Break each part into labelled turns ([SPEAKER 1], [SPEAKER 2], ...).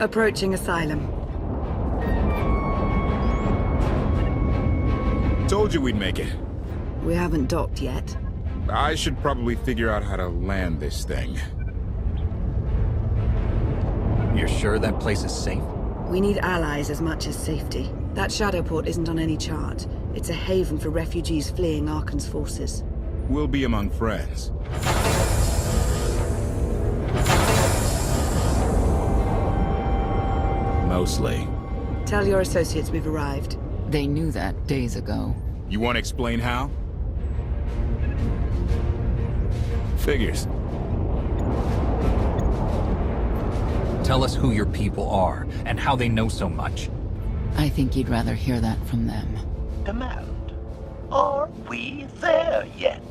[SPEAKER 1] Approaching Asylum.
[SPEAKER 2] Told you we'd make it.
[SPEAKER 1] We haven't docked yet.
[SPEAKER 2] I should probably figure out how to land this thing.
[SPEAKER 3] You're sure that place is safe?
[SPEAKER 1] We need allies as much as safety. That shadow port isn't on any chart. It's a haven for refugees fleeing Arkan's forces.
[SPEAKER 2] We'll be among friends. Mostly.
[SPEAKER 1] Tell your associates we've arrived.
[SPEAKER 4] They knew that days ago.
[SPEAKER 2] You want to explain how? Figures.
[SPEAKER 3] Tell us who your people are, and how they know so much.
[SPEAKER 4] I think you'd rather hear that from them.
[SPEAKER 5] Demand. Are we there yet?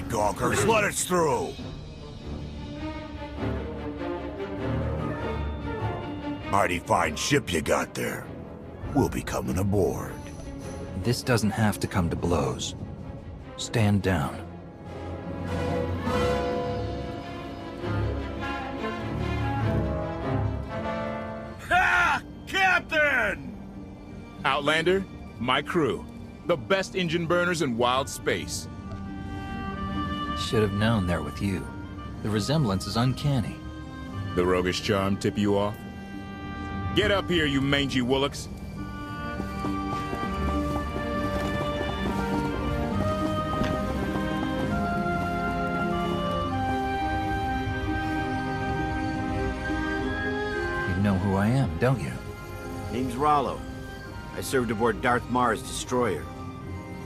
[SPEAKER 5] Gawkers, let us through! Mighty fine ship you got there. We'll be coming aboard.
[SPEAKER 3] This doesn't have to come to blows. Stand down.
[SPEAKER 5] Ha! Captain!
[SPEAKER 2] Outlander, my crew. The best engine burners in wild space.
[SPEAKER 3] Should have known they're with you. The resemblance is uncanny.
[SPEAKER 2] The roguish charm tip you off? Get up here, you mangy woolocks.
[SPEAKER 3] You know who I am, don't you?
[SPEAKER 6] Name's Rollo. I served aboard Darth Marr's destroyer.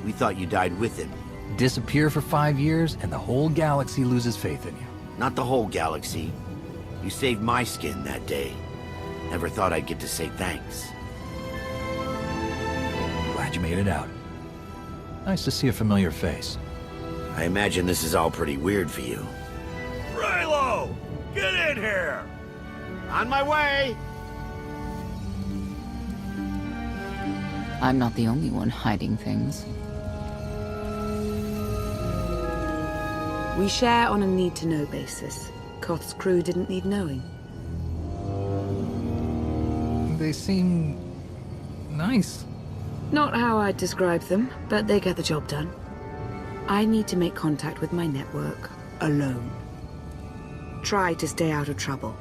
[SPEAKER 6] We thought you died with him.
[SPEAKER 3] Disappear for 5 years, and the whole galaxy loses faith in you.
[SPEAKER 6] Not the whole galaxy. You saved my skin that day. Never thought I'd get to say thanks.
[SPEAKER 3] Glad you made it out. Nice to see a familiar face.
[SPEAKER 6] I imagine this is all pretty weird for you.
[SPEAKER 5] Raylo! Get in here!
[SPEAKER 6] On my way!
[SPEAKER 4] I'm not the only one hiding things.
[SPEAKER 1] We share on a need-to-know basis. KOTFE's crew didn't need knowing.
[SPEAKER 3] They seem... nice.
[SPEAKER 1] Not how I'd describe them, but they get the job done. I need to make contact with my network, alone. Try to stay out of trouble.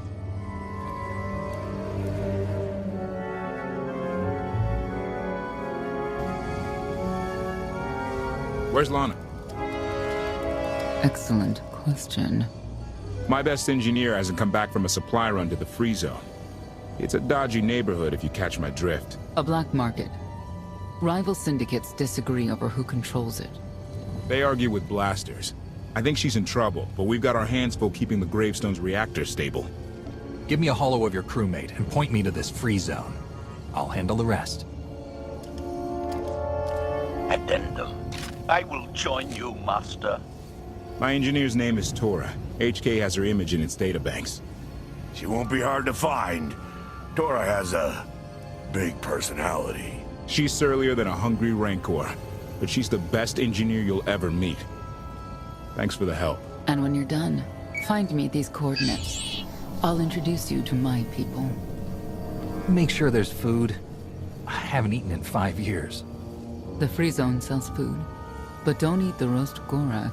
[SPEAKER 2] Where's Lana?
[SPEAKER 4] Excellent question.
[SPEAKER 2] My best engineer hasn't come back from a supply run to the free zone. It's a dodgy neighborhood if you catch my drift.
[SPEAKER 4] A black market. Rival syndicates disagree over who controls it.
[SPEAKER 2] They argue with blasters. I think she's in trouble, but we've got our hands full keeping the Gravestone's reactor stable.
[SPEAKER 3] Give me a holo of your crewmate and point me to this free zone. I'll handle the rest.
[SPEAKER 7] Addendum. I will join you, Master.
[SPEAKER 2] My engineer's name is Tora. HK has her image in its databanks.
[SPEAKER 5] She won't be hard to find. Tora has a big personality.
[SPEAKER 2] She's surlier than a hungry rancor, but she's the best engineer you'll ever meet. Thanks for the help.
[SPEAKER 4] And when you're done, find me these coordinates. I'll introduce you to my people.
[SPEAKER 3] Make sure there's food. I haven't eaten in 5 years.
[SPEAKER 4] The free zone sells food, but don't eat the roast gorak.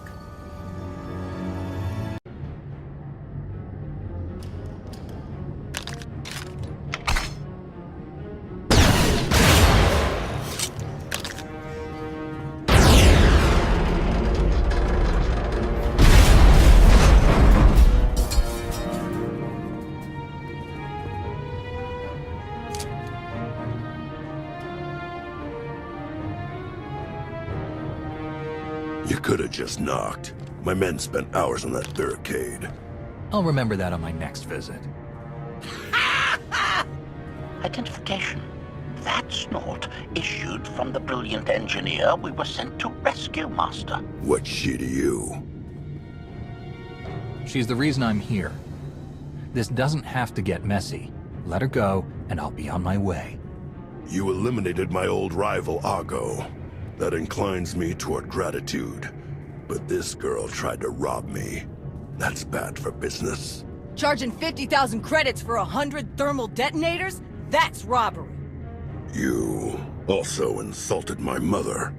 [SPEAKER 5] You could have just knocked. My men spent hours on that barricade.
[SPEAKER 3] I'll remember that on my next visit.
[SPEAKER 7] Identification. That's not issued from the brilliant engineer we were sent to rescue, Master.
[SPEAKER 5] What's she to you?
[SPEAKER 3] She's the reason I'm here. This doesn't have to get messy. Let her go, and I'll be on my way.
[SPEAKER 5] You eliminated my old rival, Argo. That inclines me toward gratitude. But this girl tried to rob me. That's bad for business.
[SPEAKER 8] Charging 50,000 credits for 100 thermal detonators? That's robbery.
[SPEAKER 5] You also insulted my mother.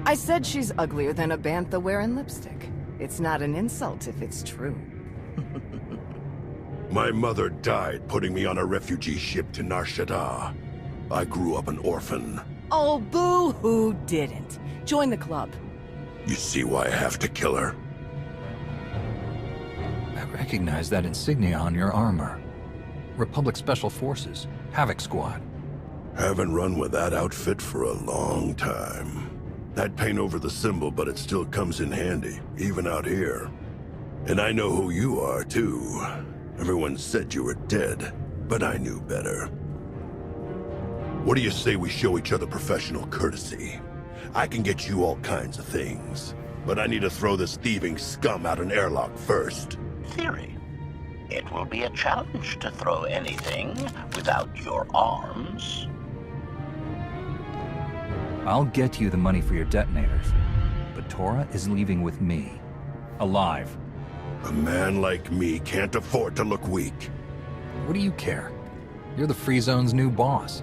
[SPEAKER 8] I said she's uglier than a bantha wearing lipstick. It's not an insult if it's true.
[SPEAKER 5] My mother died putting me on a refugee ship to Nar Shaddaa. I grew up an orphan.
[SPEAKER 8] Oh, boo-hoo didn't. Join the club.
[SPEAKER 5] You see why I have to kill her?
[SPEAKER 3] I recognize that insignia on your armor. Republic Special Forces, Havoc Squad.
[SPEAKER 5] Haven't run with that outfit for a long time. I'd paint over the symbol, but it still comes in handy, even out here. And I know who you are, too. Everyone said you were dead, but I knew better. What do you say we show each other professional courtesy? I can get you all kinds of things, but I need to throw this thieving scum out an airlock first.
[SPEAKER 7] Theory. It will be a challenge to throw anything without your arms.
[SPEAKER 3] I'll get you the money for your detonators, but Tora is leaving with me. Alive.
[SPEAKER 5] A man like me can't afford to look weak.
[SPEAKER 3] What do you care? You're the Free Zone's new boss.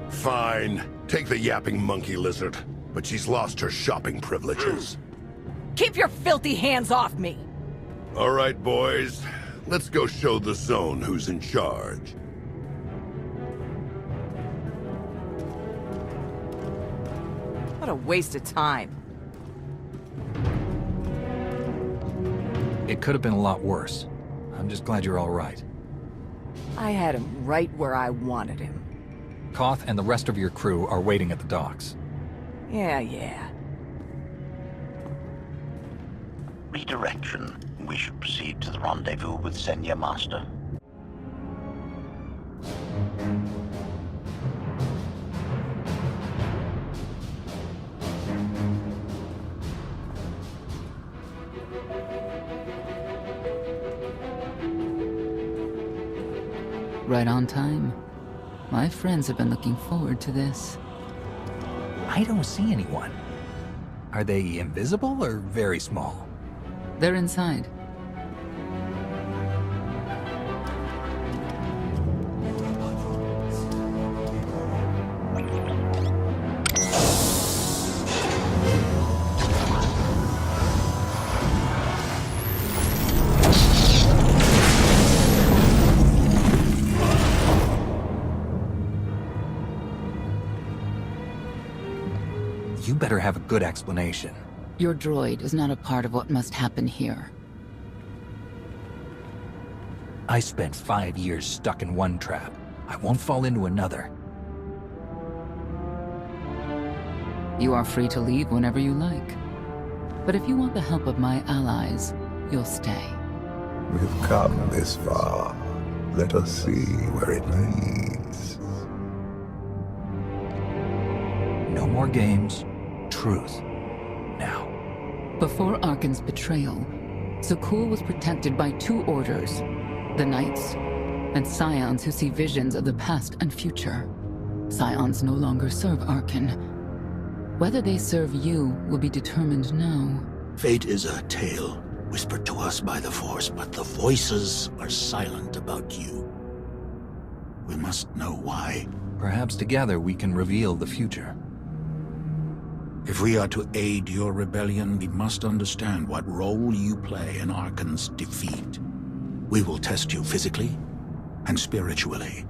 [SPEAKER 5] Fine. Take the yapping monkey lizard, but she's lost her shopping privileges.
[SPEAKER 8] Keep your filthy hands off me!
[SPEAKER 5] All right, boys. Let's go show the zone who's in charge.
[SPEAKER 8] What a waste of time.
[SPEAKER 3] It could have been a lot worse. I'm just glad you're all right.
[SPEAKER 8] I had him right where I wanted him.
[SPEAKER 3] Koth and the rest of your crew are waiting at the docks.
[SPEAKER 8] Yeah.
[SPEAKER 7] Redirection. We should proceed to the rendezvous with Senya, Master.
[SPEAKER 4] Right on time. My friends have been looking forward to this.
[SPEAKER 3] I don't see anyone. Are they invisible or very small?
[SPEAKER 4] They're inside.
[SPEAKER 3] You better have a good explanation.
[SPEAKER 4] Your droid is not a part of what must happen here.
[SPEAKER 3] I spent 5 years stuck in one trap. I won't fall into another.
[SPEAKER 4] You are free to leave whenever you like. But if you want the help of my allies, you'll stay.
[SPEAKER 9] We've come this far. Let us see where it leads.
[SPEAKER 3] No more games. Truth. Now.
[SPEAKER 4] Before Arkan's betrayal, Zakul was protected by two orders, the Knights, and Scions who see visions of the past and future. Scions no longer serve Arkan. Whether they serve you will be determined now.
[SPEAKER 7] Fate is a tale whispered to us by the Force, but the voices are silent about you. We must know why.
[SPEAKER 3] Perhaps together we can reveal the future.
[SPEAKER 7] If we are to aid your rebellion, we must understand what role you play in Arkan's defeat. We will test you physically and spiritually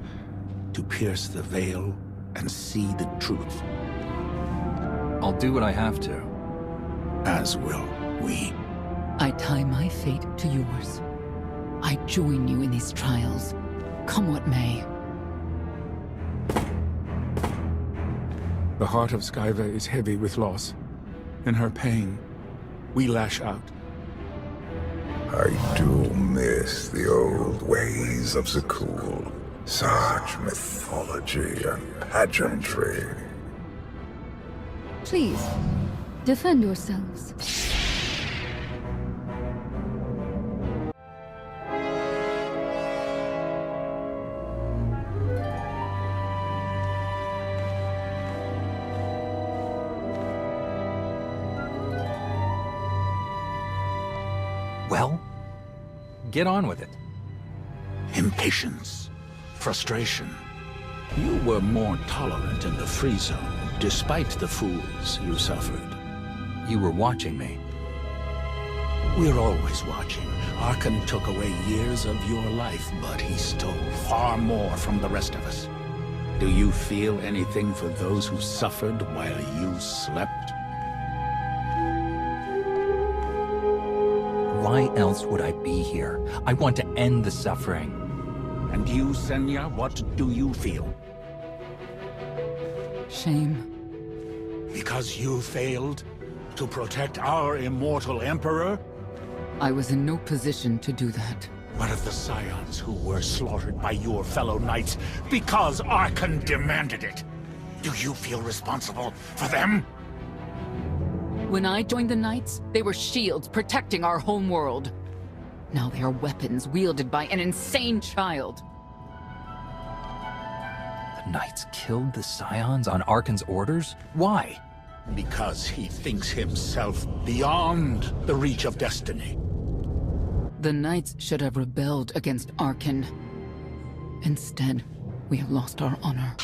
[SPEAKER 7] to pierce the veil and see the truth.
[SPEAKER 3] I'll do what I have to.
[SPEAKER 7] As will we.
[SPEAKER 4] I tie my fate to yours. I join you in these trials, come what may.
[SPEAKER 10] The heart of Skyva is heavy with loss. In her pain, we lash out.
[SPEAKER 9] I do miss the old ways of Zakul. Such mythology and pageantry.
[SPEAKER 11] Please, defend yourselves.
[SPEAKER 3] Well, get on with it.
[SPEAKER 7] Impatience. Frustration. You were more tolerant in the free zone, despite the fools you suffered.
[SPEAKER 3] You were watching me.
[SPEAKER 7] We're always watching. Arkan took away years of your life, but he stole far more from the rest of us. Do you feel anything for those who suffered while you slept?
[SPEAKER 3] Why else would I be here? I want to end the suffering.
[SPEAKER 7] And you, Senya, what do you feel?
[SPEAKER 4] Shame.
[SPEAKER 7] Because you failed to protect our immortal Emperor?
[SPEAKER 4] I was in no position to do that.
[SPEAKER 7] What of the Scions who were slaughtered by your fellow Knights because Arkan demanded it? Do you feel responsible for them?
[SPEAKER 4] When I joined the Knights, they were shields protecting our homeworld. Now they are weapons wielded by an insane child.
[SPEAKER 3] The Knights killed the Scions on Arkan's orders? Why?
[SPEAKER 7] Because he thinks himself beyond the reach of destiny.
[SPEAKER 4] The Knights should have rebelled against Arkan. Instead, we have lost our honor.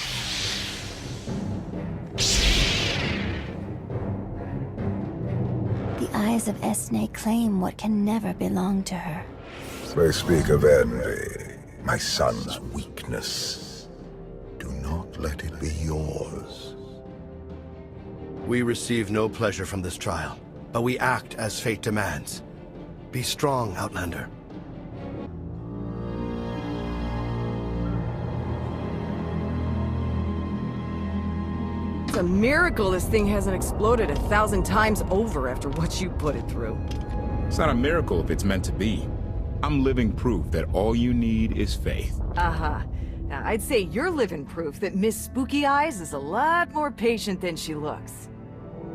[SPEAKER 11] The eyes of Esne claim what can never belong to her.
[SPEAKER 9] They speak of envy, my son's weakness. Do not let it be yours.
[SPEAKER 12] We receive no pleasure from this trial, but we act as fate demands. Be strong, Outlander.
[SPEAKER 8] It's a miracle this thing hasn't exploded 1,000 times over after what you put it through.
[SPEAKER 2] It's not a miracle if it's meant to be. I'm living proof that all you need is faith.
[SPEAKER 8] Uh-huh. Now, I'd say you're living proof that Miss Spooky Eyes is a lot more patient than she looks.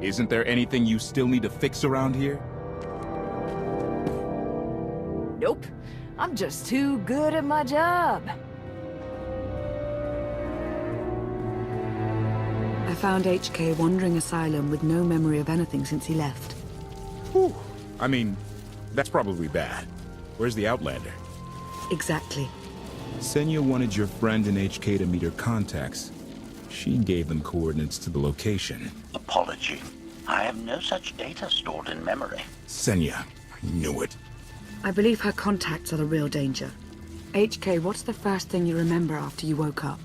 [SPEAKER 2] Isn't there anything you still need to fix around here?
[SPEAKER 8] Nope. I'm just too good at my job.
[SPEAKER 1] I found HK wandering Asylum with no memory of anything since he left.
[SPEAKER 2] Whew. I mean, that's probably bad. Where's the Outlander?
[SPEAKER 1] Exactly.
[SPEAKER 2] Senya wanted your friend in HK to meet her contacts. She gave them coordinates to the location.
[SPEAKER 7] Apology. I have no such data stored in memory.
[SPEAKER 2] Senya, I knew it.
[SPEAKER 1] I believe her contacts are the real danger. HK, what's the first thing you remember after you woke up?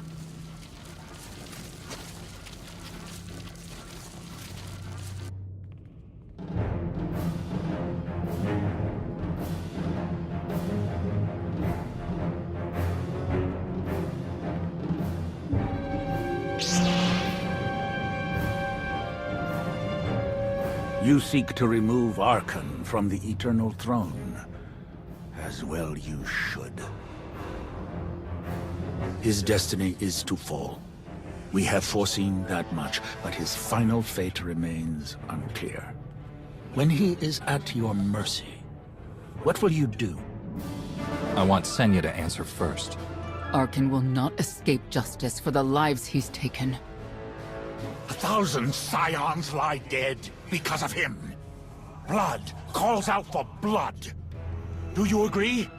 [SPEAKER 7] You seek to remove Arkan from the Eternal Throne. As well you should. His destiny is to fall. We have foreseen that much, but his final fate remains unclear. When he is at your mercy, what will you do?
[SPEAKER 3] I want Senya to answer first.
[SPEAKER 4] Arkan will not escape justice for the lives he's taken.
[SPEAKER 7] 1,000 scions lie dead because of him. Blood calls out for blood. Do you agree?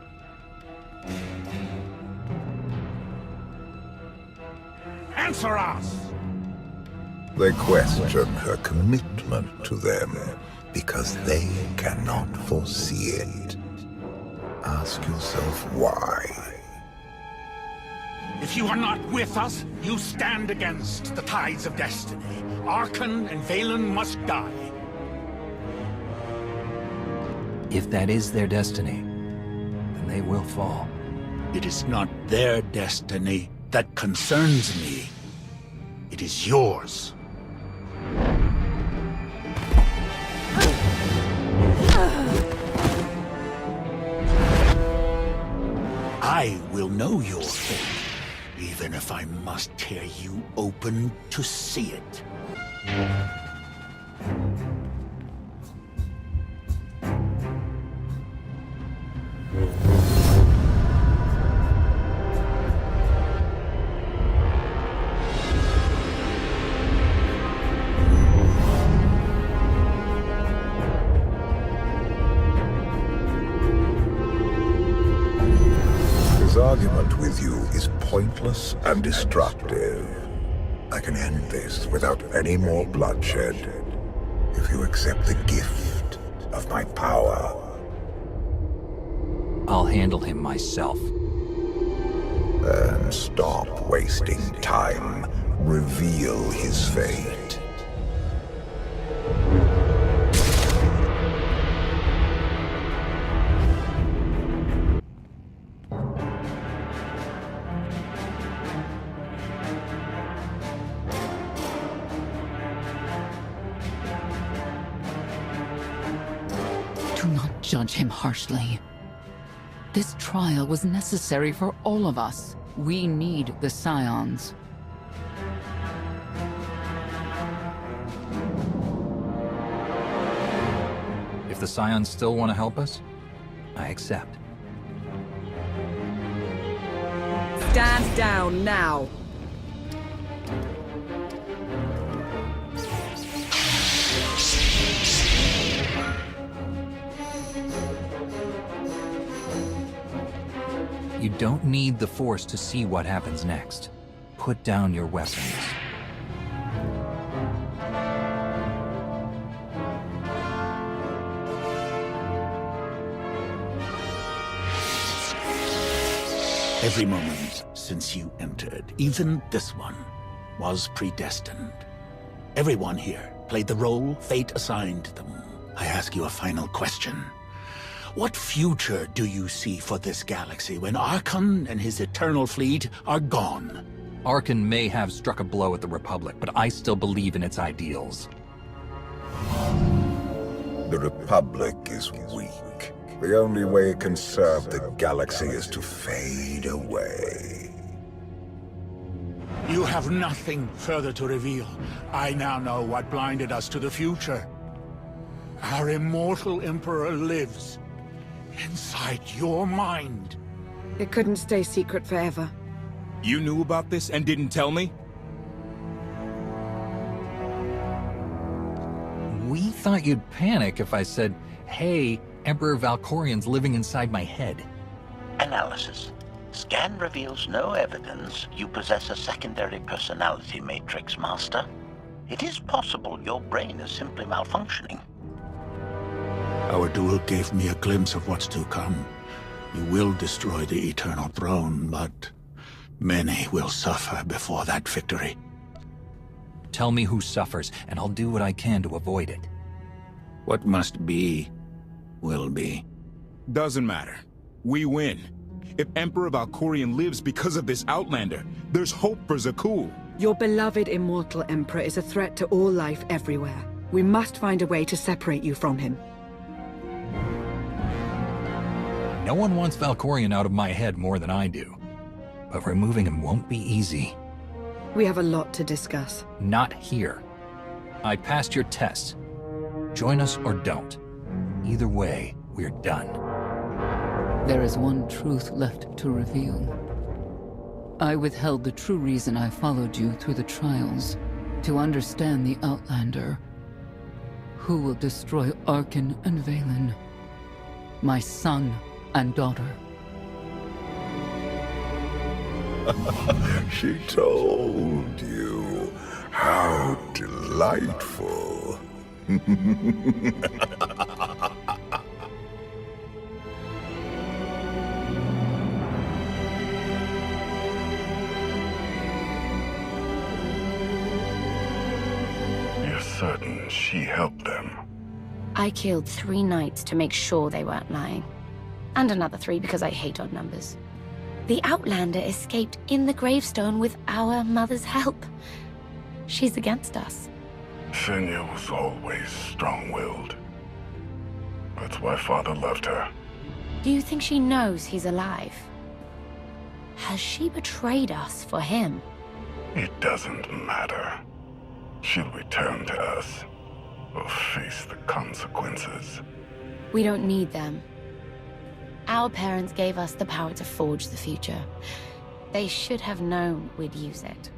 [SPEAKER 7] Answer us!
[SPEAKER 9] They question her commitment to them because they cannot foresee it. Ask yourself why.
[SPEAKER 7] If you are not with us, you stand against the tides of destiny. Arkan and Valen must die.
[SPEAKER 3] If that is their destiny, then they will fall.
[SPEAKER 7] It is not their destiny that concerns me. It is yours. I will know your fate, even if I must tear you open to see it.
[SPEAKER 9] Argument with you is pointless and destructive. I can end this without any more bloodshed if you accept the gift of my power.
[SPEAKER 3] I'll handle him myself.
[SPEAKER 9] Then stop wasting time. Reveal his fate.
[SPEAKER 4] Judge him harshly. This trial was necessary for all of us. We need the Scions.
[SPEAKER 3] If the Scions still want to help us, I accept.
[SPEAKER 8] Stand down now.
[SPEAKER 3] You don't need the Force to see what happens next. Put down your weapons.
[SPEAKER 7] Every moment since you entered, even this one, was predestined. Everyone here played the role fate assigned them. I ask you a final question. What future do you see for this galaxy when Arkan and his Eternal Fleet are gone?
[SPEAKER 3] Arkan may have struck a blow at the Republic, but I still believe in its ideals.
[SPEAKER 9] The Republic is weak. The only way it can serve the galaxy is to fade away.
[SPEAKER 7] You have nothing further to reveal. I now know what blinded us to the future. Our immortal Emperor lives inside your mind.
[SPEAKER 1] It couldn't stay secret forever.
[SPEAKER 2] You knew about this and didn't tell me?
[SPEAKER 3] We thought you'd panic if I said, hey, Emperor Valkorian's living inside my head.
[SPEAKER 13] Analysis. Scan reveals no evidence you possess a secondary personality matrix, Master. It is possible your brain is simply malfunctioning.
[SPEAKER 7] Our duel gave me a glimpse of what's to come. You will destroy the Eternal Throne, but many will suffer before that victory.
[SPEAKER 3] Tell me who suffers, and I'll do what I can to avoid it.
[SPEAKER 7] What must be, will be.
[SPEAKER 2] Doesn't matter. We win. If Emperor Valkorian lives because of this Outlander, there's hope for Zakul.
[SPEAKER 1] Your beloved immortal Emperor is a threat to all life everywhere. We must find a way to separate you from him.
[SPEAKER 3] No one wants Valkorion out of my head more than I do. But removing him won't be easy.
[SPEAKER 1] We have a lot to discuss.
[SPEAKER 3] Not here. I passed your test. Join us or don't. Either way, we're done.
[SPEAKER 4] There is one truth left to reveal. I withheld the true reason I followed you through the trials, to understand the Outlander, who will destroy Arkan and Valen, my son and daughter.
[SPEAKER 9] She told you. How delightful.
[SPEAKER 5] You're certain she helped them?
[SPEAKER 14] I killed 3 knights to make sure they weren't lying. And another 3 because I hate odd numbers. The Outlander escaped in the gravestone with our mother's help. She's against us.
[SPEAKER 5] Senya was always strong-willed. That's why Father loved her.
[SPEAKER 14] Do you think she knows he's alive? Has she betrayed us for him?
[SPEAKER 5] It doesn't matter. She'll return to us, or face the consequences.
[SPEAKER 14] We don't need them. Our parents gave us the power to forge the future. They should have known we'd use it.